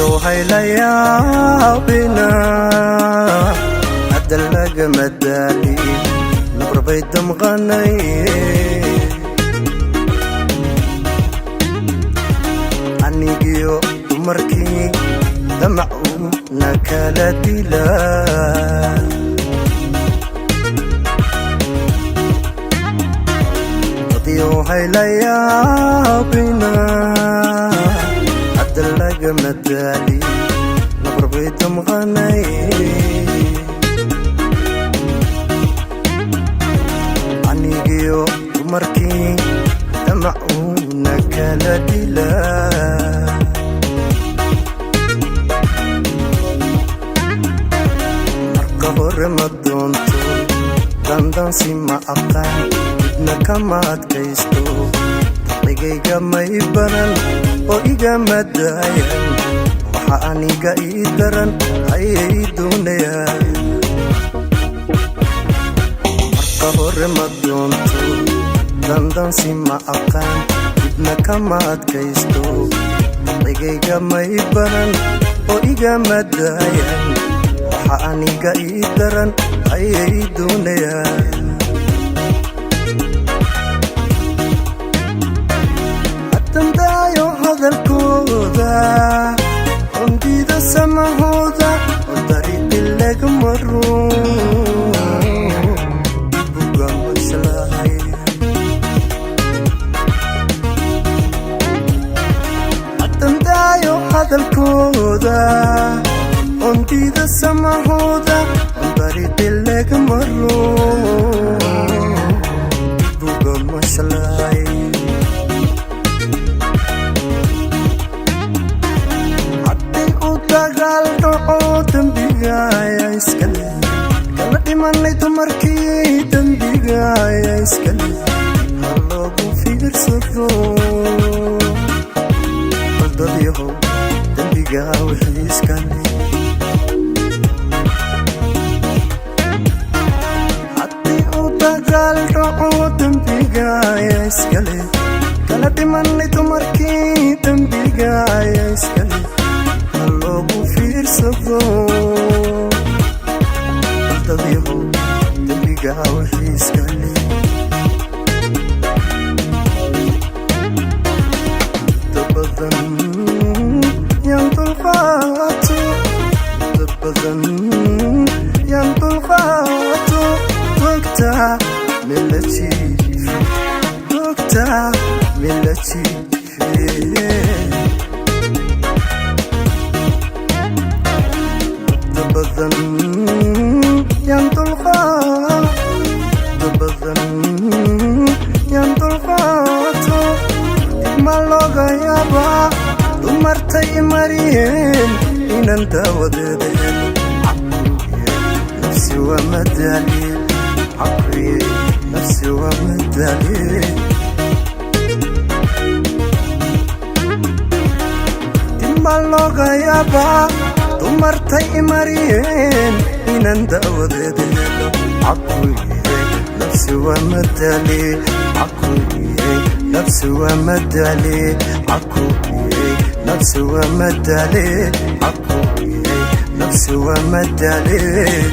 وهي ليابنا أدلق مدالي نبر بيت مغني عني جيو مركي دمعو نكالتي لا وهي ليابنا أدلق مدالي نبر بيت مغني عني جيو مركي دمعو نكالتي لا مركبور مدونتو دندانسي ما أقان إدنا كما أدكيستو طريقيقا ما يبرن وإيقا ما داين وحانيقا إيدرن هاي دونيا مركبور مدونتو دندانسي ما أقان إدنا كما أدكيستو طريقيقا ما يبرن وإيقا ما داين وحانيقا إيدرن هاي دونيا أتندايو هذا الكودا عندي ذا سمهودا وطريق اللي مرو بقى مشلاي أتندايو هذا الكودا عندي ذا سمهودا وطريق اللي مرو بقى مشلاي dembigaya iskale kala dhimanay dumarkii dembigaya iskale haloogu fiirsado qaldadiyahow dembigaa wixii iskale haddii uu dagaal dhaco dembigaya iskale kala dhimanay dumarkii dembigaya iskale haloogu fiirsado qaldadiyahow dembigaa wixii iskale dabadan yaan dulqaato dabadan yaan dulqaato dogtaa mela jiife dogtaa mela jiife dabadan yaan dulqaato ma looga yaabaa dumartay mariyeen inan daawadeeda helo nafsi waa madaliil caqriye nafsi waa madaliil ma looga yaabaa dumartay mariyeen inan daawadeeda helo caqriye nafsi waa madaliil caqriye nafsi waa madaliil caqriye nafsi waa madaliil caqriye nafsi waa madaliil